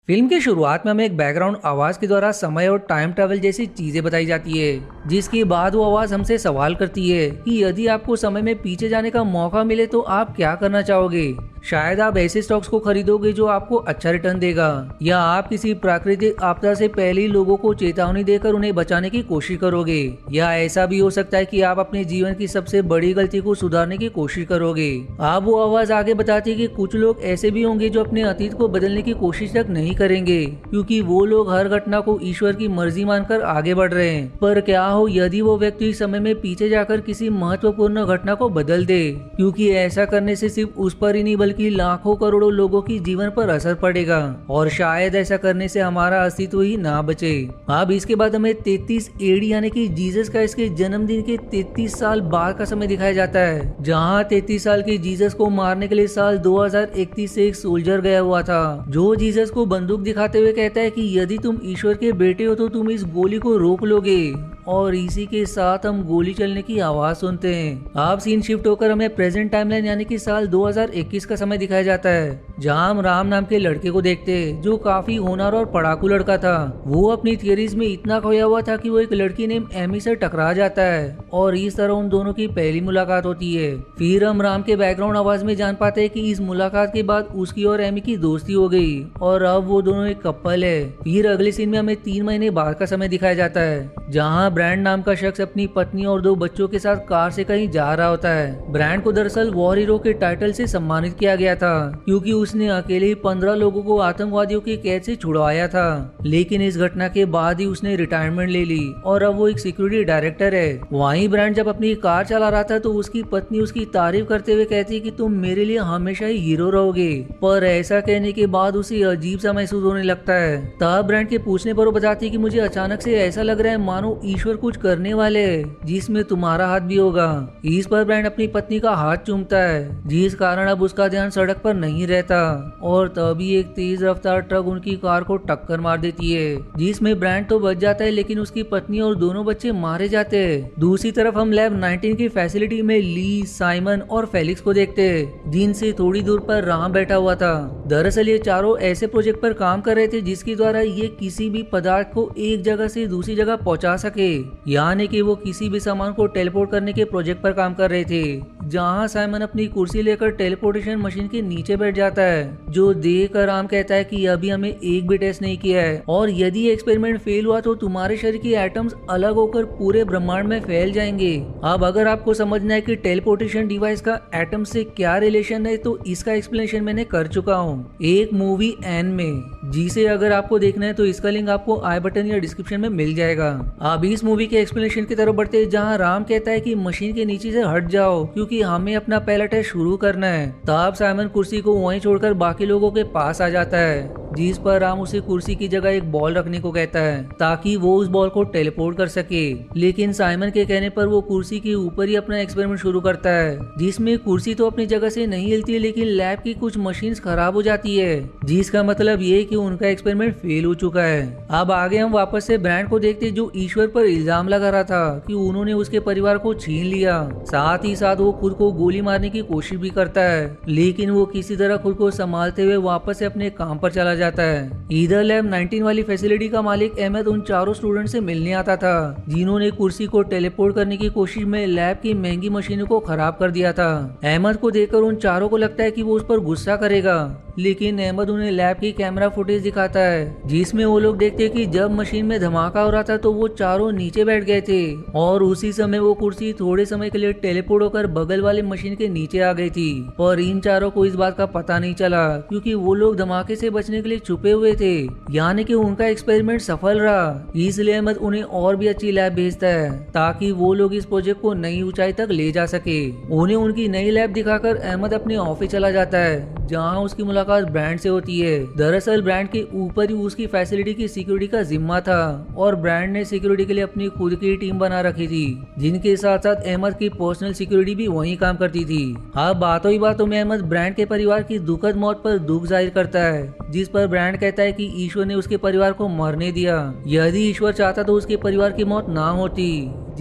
Film की शुरुआत में हमें एक बैकग्राउंड आवाज के द्वारा समय और टाइम ट्रेवल जैसी चीजें बताई जाती है, जिसके बाद वो आवाज हमसे सवाल करती है कि यदि आपको समय में पीछे जाने का मौका मिले तो आप क्या करना चाहोगे। शायद आप ऐसे स्टॉक्स को खरीदोगे जो आपको अच्छा रिटर्न देगा, या आप किसी प्राकृतिक आपदा से पहले ही लोगों को चेतावनी देकर उन्हें बचाने की कोशिश करोगे, या ऐसा भी हो सकता है कि आप अपने जीवन की सबसे बड़ी गलती को सुधारने की कोशिश करोगे। अब वो आवाज आगे बताती है कि कुछ लोग ऐसे भी होंगे जो अपने अतीत को बदलने की कोशिश तक नहीं करेंगे, क्योंकि वो लोग हर घटना को ईश्वर की मर्जी मानकर आगे बढ़ रहे हैं। पर क्या हो यदि वो व्यक्ति समय में पीछे जाकर किसी महत्वपूर्ण घटना को बदल दे, क्योंकि ऐसा करने से सिर्फ उस पर ही नहीं बल्कि लाखों करोड़ों लोगों की जीवन पर असर पड़ेगा, और शायद ऐसा करने से हमारा अस्तित्व ही ना बचे। अब इसके बाद हमें 33 एडी यानी कि जीसस का इसके जन्मदिन के 33 साल बाद का समय दिखाया जाता है, जहाँ 33 साल के जीसस को मारने के लिए साल 2031 से एक सोल्जर गया हुआ था, जो जीसस को बंदूक दिखाते हुए कहता है कि यदि तुम ईश्वर के बेटे हो तो तुम इस गोली को रोक लोगे। और इसी के साथ हम गोली चलने की आवाज सुनते हैं। अब सीन शिफ्ट होकर हमें प्रेजेंट टाइमलाइन यानी कि साल 2021 का समय दिखाया जाता है, जहां हम राम नाम के लड़के को देखते हैं, जो काफी होनहार और पढ़ाकू लड़का था। वो अपनी थियरीज में इतना खोया हुआ था कि वो एक लड़की नेम एमी से टकरा जाता है, और इस तरह उन दोनों की पहली मुलाकात होती है। फिर हम राम के बैकग्राउंड आवाज में जान पाते हैं कि इस मुलाकात के बाद उसकी और एमी की दोस्ती हो गई, और अब वो दोनों एक कपल है। फिर अगले सीन में हमें 3 महीने बाद का समय दिखाया जाता है, जहाँ ब्रांड नाम का शख्स अपनी पत्नी और 2 बच्चों के साथ कार से कहीं जा रहा होता है। ब्रांड को दरअसल वॉर हीरो के टाइटल से सम्मानित किया गया था, क्योंकि उसने अकेले ही 15 लोगों को आतंकवादियों की कैद से छुड़वाया था। लेकिन इस घटना के बाद ही उसने रिटायरमेंट ले ली और अब वो एक सिक्योरिटी डायरेक्टर है। वहीं ब्रांड जब अपनी कार चला रहा था तो उसकी पत्नी उसकी तारीफ करते हुए कहती है कि तुम मेरे लिए हमेशा ही हीरो रहोगे। पर ऐसा कहने के बाद उसे अजीब सा महसूस होने लगता है। तब ब्रांड के पूछने पर वो बताती है कि मुझे अचानक से ऐसा लग रहा है मानो ईश्वर कुछ करने वाले है, जिसमें तुम्हारा हाथ भी होगा। इस पर ब्रांड अपनी पत्नी का हाथ चूमता है, जिस कारण अब उसका ध्यान सड़क पर नहीं रहता, और तभी एक तेज रफ्तार ट्रक उनकी कार को टक्कर मार देती है, जिसमें ब्रांड तो बच जाता है लेकिन उसकी पत्नी और दोनों बच्चे मारे जाते हैं। दूसरी तरफ हम लैब 19 की फैसिलिटी में ली, साइमन और फेलिक्स को देखते हैं, जिनसे थोड़ी दूर पर राम बैठा हुआ था। दरअसल ये चारों ऐसे प्रोजेक्ट पर काम कर रहे थे जिसके द्वारा ये किसी भी पदार्थ को एक जगह से दूसरी जगह पहुंचा सके, यानी कि वो किसी भी सामान को टेलीपोर्ट करने के प्रोजेक्ट पर काम कर रहे थे। जहां साइमन अपनी कुर्सी लेकर टेलीपोर्टेशन मशीन के नीचे बैठ जाता है, जो देखकर राम कहता है कि अभी हमें एक भी टेस्ट नहीं किया है, और यदि एक्सपेरिमेंट फेल हुआ तो तुम्हारे शरीर के एटम्स अलग होकर पूरे ब्रह्मांड में फैल जाएंगे। अब अगर आपको समझना है कि टेलीपोर्टेशन डिवाइस का एटम से क्या रिलेशन है तो इसका एक्सप्लेनेशन मैंने कर चुका हूँ एक मूवी एन में, जिसे अगर आपको देखना है तो इसका लिंक आपको आई बटन या डिस्क्रिप्शन में मिल जाएगा। अब इस मूवी के एक्सप्लेनेशन की तरफ बढ़ते हैं, जहाँ राम कहता है कि मशीन के नीचे से हट जाओ क्योंकि हमें अपना पहला टेस्ट शुरू करना है। तब साइमन कुर्सी को वहीं छोड़कर बाकी लोगों के पास आ जाता है, जिस पर राम उसे कुर्सी की जगह एक बॉल रखने को कहता है ताकि वो उस बॉल को टेलीपोर्ट कर सके। लेकिन साइमन के कहने पर वो कुर्सी के ऊपर ही अपना एक्सपेरिमेंट शुरू करता है, जिसमें कुर्सी तो अपनी जगह से नहीं हिलती है लेकिन लैब की कुछ मशीन्स खराब हो जाती है, जिसका मतलब ये कि उनका एक्सपेरिमेंट फेल हो चुका है। अब आगे हम वापस से ब्रांड को देखते हैं, जो ईश्वर पर इल्जाम लगा रहा था कि उन्होंने उसके परिवार को छीन लिया। साथ ही साथ वो खुद को गोली मारने की कोशिश भी करता है, लेकिन वो किसी तरह खुद को संभालते हुए वापस से अपने काम पर चला जाता है। इधर लैब 19 वाली फैसिलिटी का मालिक अहमद उन चारों स्टूडेंट से मिलने आता था, जिन्होंने कुर्सी को टेलीपोर्ट करने की कोशिश में लैब की महंगी मशीनों को खराब कर दिया था। अहमद को देखकर उन चारों को लगता है कि वो उस पर गुस्सा करेगा, लेकिन अहमद उन्हें लैब की कैमरा फुटेज दिखाता है, जिसमें वो लोग देखते हैं कि जब मशीन में धमाका हो रहा था तो वो चारों नीचे बैठ गए थे, और उसी समय वो कुर्सी थोड़े समय के लिए टेलीपोर्ट होकर बगल वाले मशीन के नीचे आ गई थी। पर इन चारों को इस बात का पता नहीं चला, क्योंकि वो लोग धमाके से बचने के लिए छुपे हुए थे, यानी कि उनका एक्सपेरिमेंट सफल रहा। इसलिए अहमद उन्हें और भी अच्छी लैब भेजता है ताकि वो लोग इस प्रोजेक्ट को नई ऊंचाई तक ले जा सके। उन्हें उनकी नई लैब दिखाकर अहमद अपने ऑफिस चला जाता है, जहां उसकी मुलाकात ब्रांड से होती है। दरअसल ब्रांड के ऊपर ही उसकी फैसिलिटी की सिक्योरिटी का जिम्मा था, और ब्रांड ने सिक्योरिटी के लिए अपनी खुद की टीम बना रखी थी, जिनके साथ साथ अहमद की पर्सनल सिक्योरिटी भी वहीं काम करती थी। अब बातों ही बातों में अहमद ब्रांड के परिवार की दुखद मौत पर दुख जाहिर करता है, जिस पर ब्रांड कहता है कि ईश्वर ने उसके परिवार को मरने दिया। यदि ईश्वर चाहता तो उसके परिवार की मौत ना होती,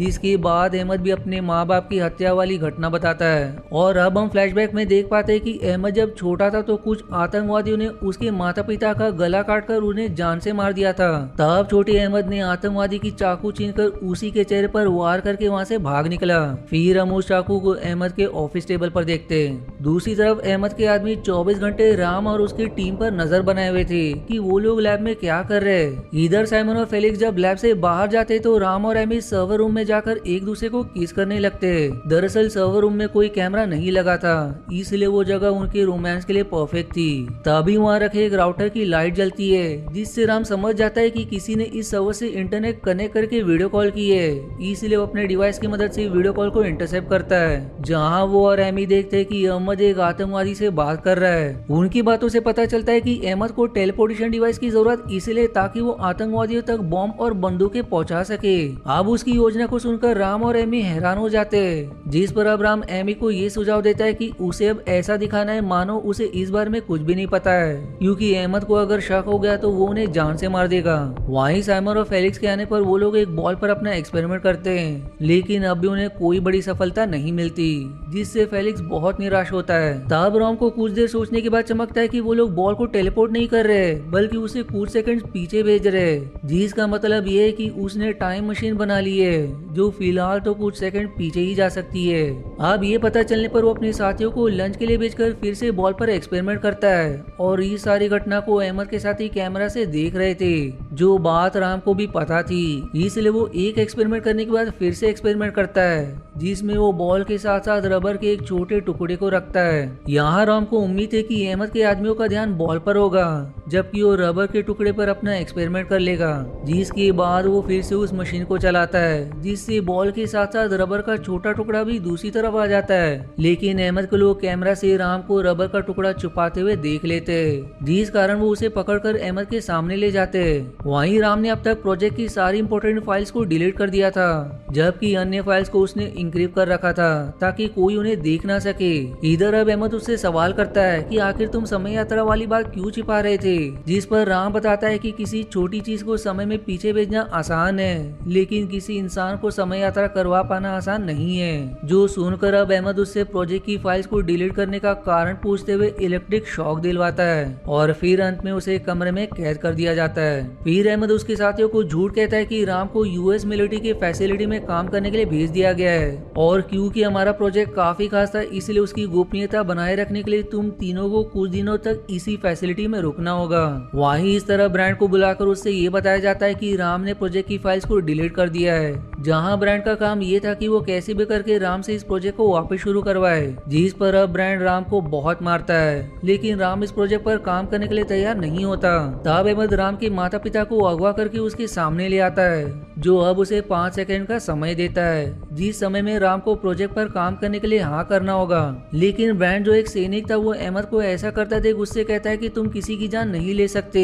जिसके बाद अहमद भी अपने माँ बाप की हत्या वाली घटना बताता है। और अब हम फ्लैशबैक में देख पाते हैं कि अहमद जब छोटा था तो कुछ आतंकवादियों ने उसके माता पिता का गला काटकर उन्हें जान से मार दिया था। तब छोटे अहमद ने आतंकवादी की चाकू छीनकर उसी के चेहरे पर वार करके वहाँ से भाग निकला। फिर हम उस चाकू को अहमद के ऑफिस टेबल पर देखते हैं। दूसरी तरफ अहमद के आदमी 24 घंटे राम और उसकी टीम पर नजर बनाए हुए थे कि वो लोग लैब में क्या कर रहे हैं। इधर साइमन और फेलिक्स जब लैब से बाहर जाते तो राम और एमी सर्वर रूम में जाकर एक दूसरे को किस करने लगते। दरअसल सर्वर रूम में कोई कैमरा नहीं लगा था, इसलिए वो जगह उनके रोमांस के लिए परफेक्ट थी। तभी वहाँ रखे एक राउटर की लाइट जलती है, जिससे राम समझ जाता है कि किसी ने इस सर्वर से इंटरनेट कनेक्ट करके वीडियो कॉल की है। इसलिए वो अपने डिवाइस की मदद से वीडियो कॉल को इंटरसेप्ट करता है, जहाँ वो और एमी देखते हैं कि अहमद एक आतंकवादी से बात कर रहा है। उनकी बातों से पता चलता है कि अहमद को टेलीपोर्टेशन डिवाइस की जरूरत इसलिए ताकि वो आतंकवादियों तक बॉम्ब और बंदूकें पहुंचा सके। अब उसकी योजना को सुनकर राम और एमी हैरान हो जाते हैं, जिस पर अब राम एमी को ये सुझाव देता है कि उसे अब ऐसा दिखाना है मानो उसे इस बारे में कुछ भी नहीं पता है, क्योंकि अहमद को अगर शक हो गया तो वो उन्हें जान से मार देगा। वहीं साइमन और फेलिक्स के आने पर वो लोग एक बॉल पर अपना एक्सपेरिमेंट करते हैं, लेकिन अब भी उन्हें कोई बड़ी सफलता नहीं मिलती, जिससे फेलिक्स बहुत निराश होता है। तब राम को कुछ देर सोचने के बाद चमकता है कि वो लोग बॉल को टेलीपोर्ट नहीं कर रहे बल्कि उसे कुछ सेकंड पीछे भेज रहे, जिसका मतलब ये है कि उसने टाइम मशीन बना ली है जो फिलहाल तो कुछ सेकंड पीछे ही जा सकती है। अब ये पता चलने पर वो अपने साथियों को लंच के लिए भेजकर फिर से बॉल पर एक्सपेरिमेंट करता है। और इस सारी घटना को अहमद के साथी कैमरा से देख रहे थे, जो बात राम को भी पता थी। इसलिए वो एक एक्सपेरिमेंट करने के बाद फिर से एक्सपेरिमेंट करता है, जिसमें वो बॉल के साथ साथ रबर के एक छोटे टुकड़े को रखता है। यहाँ राम को उम्मीद है कि अहमद के आदमियों का ध्यान बॉल पर होगा, जबकि वो रबर के टुकड़े पर अपना एक्सपेरिमेंट कर लेगा। जिसके बाद वो फिर से उस मशीन को चलाता है, जिससे बॉल के साथ साथ रबर का छोटा टुकड़ा भी दूसरी तरफ आ जाता है। लेकिन अहमद के लोग कैमरा से राम को रबर का टुकड़ा छुपाते हुए देख लेते, जिस कारण वो उसे पकड़कर अहमद के सामने ले जाते। वहीं राम ने अब तक प्रोजेक्ट की सारी इंपॉर्टेंट फाइल्स को डिलीट कर दिया था, जबकि अन्य फाइल्स को उसने इंक्रिप्ट कर रखा था ताकि कोई उन्हें देख ना सके। इधर अब अहमद उससे सवाल करता है कि आखिर तुम समय यात्रा वाली बात क्यों छिपा रहे थे, जिस पर राम बताता है कि किसी छोटी चीज को समय में पीछे भेजना आसान है, लेकिन किसी इंसान को समय यात्रा करवा पाना आसान नहीं है। जो सुनकर अब अहमद उससे प्रोजेक्ट की फाइल्स को डिलीट करने का कारण पूछते हुए इलेक्ट्रिक शॉक दिलवाता है, और फिर अंत में उसे कमरे में कैद कर दिया जाता है। फिर अहमद उसके साथियों को झूठ कहता है कि राम को यूएस मिलिट्री के फैसिलिटी में काम करने के लिए भेज दिया गया है, और क्योंकि हमारा प्रोजेक्ट काफी खास था इसलिए उसकी गोपनीयता बनाए रखने के लिए तुम तीनों को कुछ दिनों तक इसी फैसिलिटी में रुकना होगा। वहीं इस तरह ब्रांड को बुलाकर उससे ये बताया जाता है कि राम ने प्रोजेक्ट की फाइल्स को डिलीट कर दिया है, जहां ब्रांड का काम ये था कि वो कैसे भी करके राम से इस प्रोजेक्ट को वापस शुरू करवाए। जिस पर अब ब्रांड राम को बहुत मारता है, लेकिन राम इस प्रोजेक्ट पर काम करने के लिए तैयार नहीं होता। तब अहमद राम के माता पिता को अगवा करके उसके सामने ले आता है, जो अब उसे 5 सेकंड का समय देता है, जिस समय में राम को प्रोजेक्ट पर काम करने के लिए हाँ करना होगा। लेकिन ब्रांड जो एक सैनिक था वो अहमद को ऐसा करता देख उससे कहता है कि तुम किसी की जान नहीं ले सकते,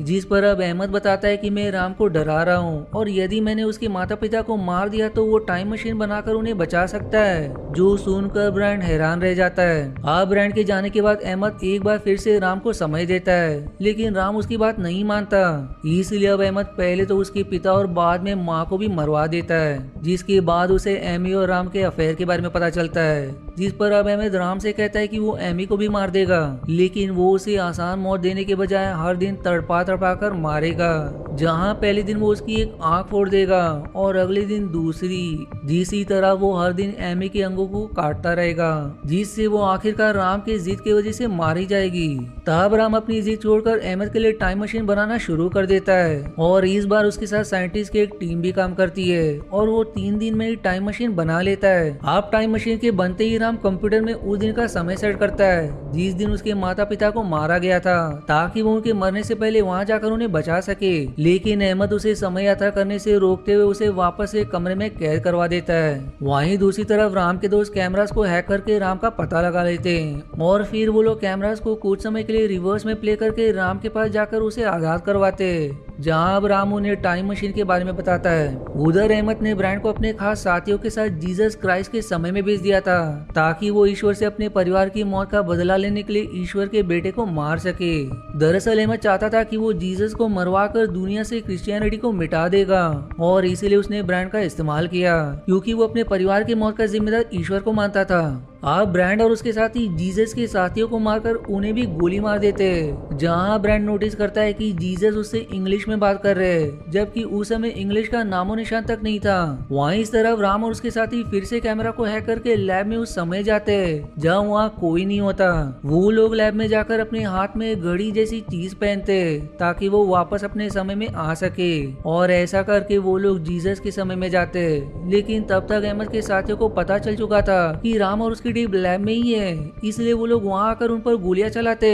जिस पर अब अहमद बताता है कि मैं राम को डरा रहा हूँ और यदि मैंने उसके माता पिता को मार दिया तो वो टाइम मशीन बनाकर उन्हें बचा सकता है। जो सुनकर ब्रांड हैरान रह जाता है। अब ब्रांड के जाने के बाद अहमद एक बार फिर से राम को समय देता है, लेकिन राम उसकी बात नहीं मानता। इसलिए अब अहमद पहले तो उसके पिता और बाद में माँ को भी मरवा देता है, जिसके बाद उसे एमी और राम के अफेयर के बारे में पता चलता है, जिस पर अब अहमद राम से कहता है कि वो एमी को भी मार देगा, लेकिन वो उसे आसान मौत देने के बजाय हर दिन तड़पा तड़पा कर मारेगा, जहाँ पहले दिन वो उसकी एक आंख फोड़ देगा और अगले दिन दूसरी। इसी तरह वो हर दिन एमी के अंगों को काटता रहेगा, जिससे वो आखिरकार राम की जिद की वजह से मारी जाएगी। तब राम अपनी जिद छोड़कर अहमद के लिए टाइम मशीन बनाना शुरू कर देता है, और इस बार उसके साथ साइंटिस्ट की एक टीम भी काम करती है, और वो 3 दिन में ही टाइम मशीन बना लेता है। अब टाइम मशीन के बनते ही राम कंप्यूटर में उस दिन का समय सेट करता है जिस दिन उसके माता पिता को मारा गया था, ताकि वो उनके मरने से पहले वहाँ जाकर उन्हें बचा सके। लेकिन अहमद उसे समय यात्रा करने से रोकते हुए उसे वापस एक कमरे में कैद करवा देता है। वहीं दूसरी तरफ राम के दोस्त कैमरास को हैक करके राम का पता लगा लेते हैं, और फिर वो लोग कैमरास को कुछ समय के लिए रिवर्स में प्ले करके राम के पास जाकर उसे आजाद करवाते हैं। जहाँ अब राम उन्हें टाइम मशीन के बारे में बताता है। उधर अहमद ने ब्रांड को अपने खास साथियों के साथ जीसस क्राइस्ट के समय में भेज दिया था ताकि वो ईश्वर से अपने परिवार की मौत का बदला लेने के लिए ईश्वर के बेटे को मार सके। दरअसल अहमद चाहता था कि वो जीसस को मरवा कर दुनिया से क्रिश्चियनिटी को मिटा देगा और इसीलिए उसने ब्रांड का इस्तेमाल किया क्योंकि वो अपने परिवार की मौत का जिम्मेदार ईश्वर को मानता था। अब ब्रांड और उसके साथी जीसस के साथियों को मारकर उन्हें भी गोली मार देते, जहां ब्रांड नोटिस करता है कि जीसस उससे इंग्लिश में बात कर रहे हैं, जबकि उस समय इंग्लिश का नामो निशान तक नहीं था। वहीं इस तरफ राम और उसके साथी फिर से कैमरा को हैक करके लैब में उस समय जाते जहाँ वहाँ कोई नहीं होता। वो लोग लैब में जाकर अपने हाथ में घड़ी जैसी चीज पहनते ताकि वो वापस अपने समय में आ सके, और ऐसा करके वो लोग जीसस के समय में जाते। लेकिन तब तक अहमद के साथियों को पता चल चुका था कि राम और उसकी टीम लैब में ही है, इसलिए वो लोग वहां आकर उन पर गोलियां चलाते।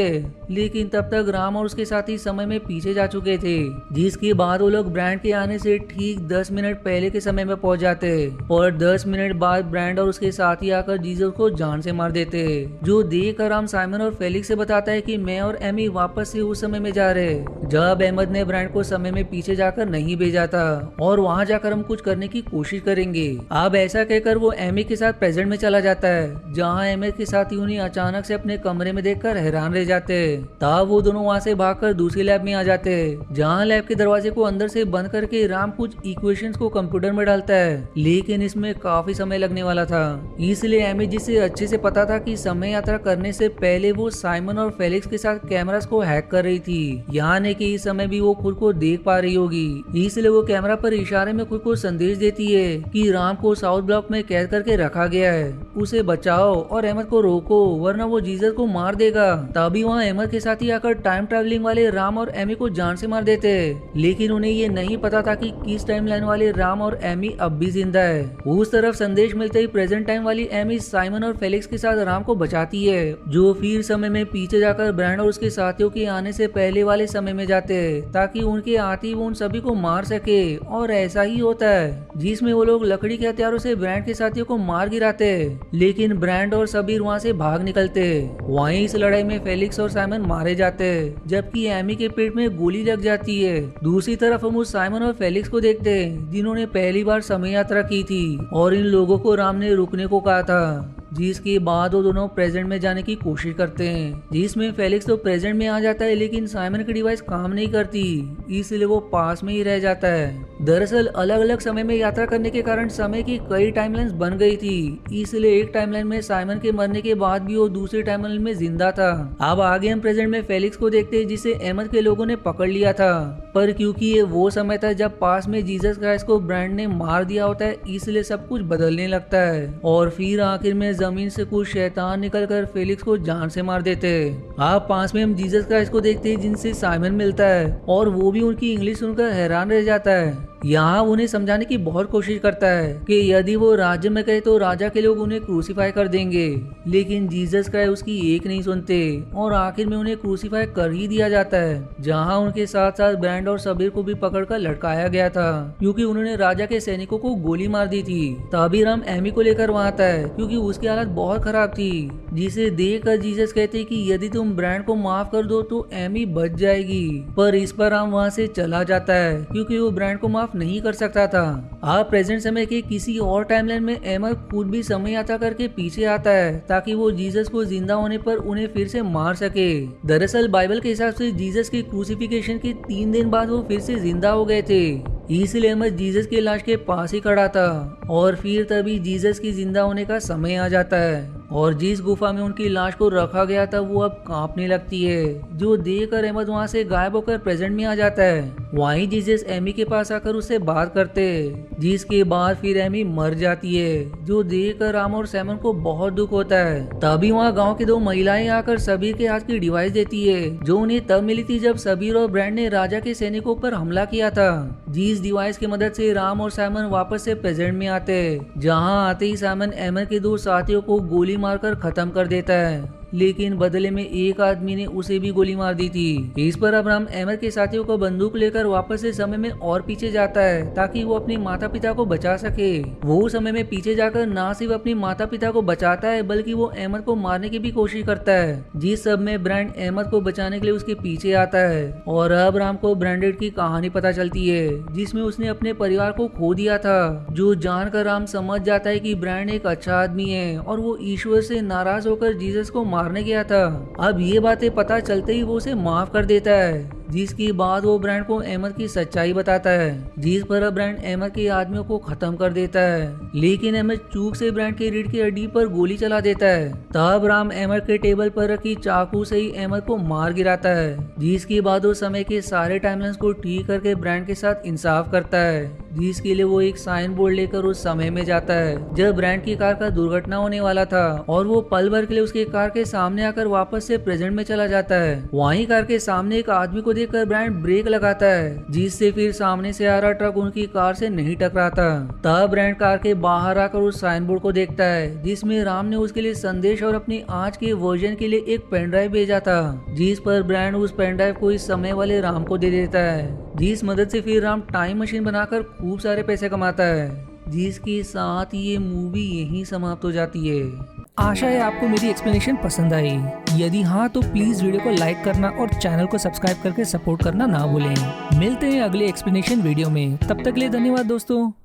लेकिन तब तक राम और उसके साथी समय में पीछे जा चुके थे, जिसके बाद वो लोग ब्रांड के आने से ठीक 10 मिनट पहले के समय में पहुंच जाते और 10 मिनट बाद ब्रांड और उसके साथी आकर जीसस को जान से मार देते। जो देखकर राम साइमन और फेलिक्स से बताता है कि मैं और एमी वापस से उस समय में जा रहे, जब अहमद ने ब्रांड को समय में पीछे जाकर नहीं भेजा था और वहां जाकर हम कुछ करने की कोशिश करेंगे। अब ऐसा कहकर वो एमी के साथ प्रेजेंट में चला जाता है, जहां अहमद के साथी उन्हें अचानक से अपने कमरे में देखकर हैरान रह जाते। तब वो दोनों वहां से भागकर दूसरी लैब में आ जाते, जहां लैब के दरवाजे को अंदर से बंद करके राम कुछ इक्वेशंस को कंप्यूटर में डालता है, लेकिन इसमें काफी समय लगने वाला था। इसलिए एमी, जिसे अच्छे से पता था कि समय यात्रा करने से पहले वो साइमन और फेलिक्स के साथ कैमरास को हैक कर रही थी, यानी कि इस समय भी वो खुद को देख पा रही होगी, इसलिए वो कैमरा पर इशारे में खुद को संदेश देती है कि राम को साउथ ब्लॉक में कैद करके रखा गया है, उसे बचाओ और अहमद को रोको वरना वो जीसस को मार देगा। तभी वहाँ अहमद के साथ ही आकर टाइम ट्रैवलिंग वाले राम और एमी को जान से मार देते, लेकिन उन्हें ये नहीं पता था कि किस टाइमलाइन वाले राम और एमी अब भी जिंदा है। उस तरफ संदेश मिलते ही प्रेजेंट टाइम वाली एमी साइमन और फेलिक्स के साथ राम को बचाती है, जो फिर समय में पीछे जाकर ब्रांड और उसके साथियों के आने से पहले वाले समय में जाते ताकि उनके आते ही वो उन सभी को मार सके। और ऐसा ही होता है, जिसमें वो लोग लकड़ी के हथियारों से ब्रांड के साथियों को मार गिराते, लेकिन ब्रांड और सबीर वहाँ से भाग निकलते। वहीं इस लड़ाई में फेलिक्स और साइमन मारे जाते, जबकि एमी के पेट में गोली लग जाती है। दूसरी तरफ हम उस साइमन और फेलिक्स को देखते हैं, जिन्होंने पहली बार समय यात्रा की थी और इन लोगों को राम ने रुकने को कहा था, जिसके बाद वो दोनों प्रेजेंट में जाने की कोशिश करते हैं, जिसमें फेलिक्स तो प्रेजेंट में आ जाता है, लेकिन साइमन की डिवाइस काम नहीं करती, इसलिए वो पास में ही रह जाता है। दरअसल अलग अलग समय में यात्रा करने के कारण समय की कई टाइमलाइंस बन गई थी, इसलिए एक टाइमलाइन में साइमन के मरने के बाद भी वो दूसरी टाइमलाइन में जिंदा था। अब आगे हम प्रेजेंट में फेलिक्स को देखते हैं, जिसे अहमद के लोगों ने पकड़ लिया था, पर क्योंकि ये वो समय था जब पास में जीसस क्राइस्ट को ब्रांड ने मार दिया होता है, इसलिए सब कुछ बदलने लगता है और फिर आखिर में जमीन से कुछ शैतान निकलकर फेलिक्स को जान से मार देते। आप पास में हम जीसस क्राइस्ट को देखते हैं, जिनसे साइमन मिलता है और वो भी उनकी इंग्लिश सुनकर हैरान रह जाता है। यहाँ उन्हें समझाने की बहुत कोशिश करता है कि यदि वो राज्य में कहे तो राजा के लोग उन्हें क्रूसीफाई कर देंगे, लेकिन जीसस क्राइस्ट उसकी एक नहीं सुनते और आखिर में उन्हें क्रूसीफाई कर ही दिया जाता है, जहाँ उनके साथ साथ ब्रांड और सबीर को भी पकड़कर लटकाया गया था, क्योंकि उन्होंने राजा के सैनिकों को गोली मार दी थी। तभी राम एमी को लेकर वहाँ आता है, क्योंकि उसकी हालत बहुत खराब थी, जिसे देख कर जीसस कहते कि यदि तुम ब्रांड को माफ कर दो तो एमी बच जाएगी, पर इस पर राम वहाँ से चला जाता है, क्योंकि वो ब्रांड को माफ नहीं कर सकता था। आप प्रेजेंट समय के किसी और टाइमलाइन में अहमद खुद भी समय यात्रा करके पीछे आता है, ताकि वो जीसस को जिंदा होने पर उन्हें फिर से मार सके। दरअसल बाइबल के हिसाब से जीसस के क्रूसिफिकेशन के 3 दिन बाद वो फिर से जिंदा हो गए थे, इसलिए अहमद जीसस की लाश के पास ही खड़ा था और फिर तभी जीसस की जिंदा होने का समय आ जाता है और जिस गुफा में उनकी लाश को रखा गया था वो अब कांपने लगती है, जो देखकर अहमद वहां से गायब होकर प्रेजेंट में आ जाता है। वहीं जीसस एमी के पास आकर उससे बात करते, जिसके बाद फिर एमी मर जाती है, जो देखकर राम और सैमन को बहुत दुख होता है। तभी वहाँ गांव की 2 महिलाएं आकर सबीर के हाथ की डिवाइस देती है, जो उन्हें तब मिली थी जब सबीर और ब्रांड ने राजा के सैनिकों पर हमला किया था। जिस डिवाइस की मदद से राम और साइमन वापस से प्रेजेंट में आते, जहाँ आते ही साइमन अहमद के 2 साथियों को गोली मारकर खत्म कर देता है। लेकिन बदले में एक आदमी ने उसे भी गोली मार दी थी। इस पर अब्राहम एमर के साथियों को बंदूक लेकर वापस से समय में और पीछे जाता है ताकि वो अपने माता पिता को बचा सके। वो समय में पीछे जाकर ना सिर्फ अपने माता पिता को बचाता है बल्कि वो एमर को मारने की भी कोशिश करता है। जिस सब में ब्रांड एमर को बचाने के लिए उसके पीछे आता है और अब्राहम को ब्रांडेड की कहानी पता चलती है जिसमें उसने अपने परिवार को खो दिया था। जो जानकर राम समझ जाता है कि ब्रांड एक अच्छा आदमी है और वो ईश्वर से नाराज होकर जीसस को मारने गया था। अब ये बातें पता चलते ही वो उसे माफ कर देता है, जिसके बाद वो ब्रांड को एमर की सच्चाई बताता है, जिस पर ब्रांड एमर के आदमियों को खत्म कर देता है। लेकिन एमर चूक से ब्रांड के रीढ़ की हड्डी पर गोली चला देता है। तब राम एमर के टेबल पर रखी चाकू से ही एमर को मार गिराता है, जिसके बाद वो समय के सारे टाइमलाइंस को ठीक करके ब्रांड के साथ इंसाफ करता है, जिसके लिए वो एक साइन बोर्ड लेकर उस समय में जाता है जब ब्रांड की कार का दुर्घटना होने वाला था और वो पल भर के लिए उसके कार के सामने आकर वापस से प्रेजेंट में चला जाता है। वहीं कार के सामने एक आदमी को देखकर ब्रांड ब्रेक लगाता है, जिससे फिर सामने से आ रहा ट्रक उनकी कार से नहीं टकराता। तब ब्रांड कार के बाहर आकर उस साइन बोर्ड को देखता है जिसमें राम ने उसके लिए संदेश और अपनी आज के वर्जन के लिए एक पेन ड्राइव भेजा था, जिस पर ब्रांड उस पेन ड्राइव को इस समय वाले राम को दे देता है, जिस मदद से फिर राम टाइम मशीन बनाकर खूब सारे पैसे कमाता है। जिसके साथ ये मूवी यहीं समाप्त हो जाती है। आशा है आपको मेरी एक्सप्लेनेशन पसंद आई। यदि हाँ तो प्लीज वीडियो को लाइक करना और चैनल को सब्सक्राइब करके सपोर्ट करना ना भूलें। मिलते हैं अगले एक्सप्लेनेशन वीडियो में, तब तक के लिए धन्यवाद दोस्तों।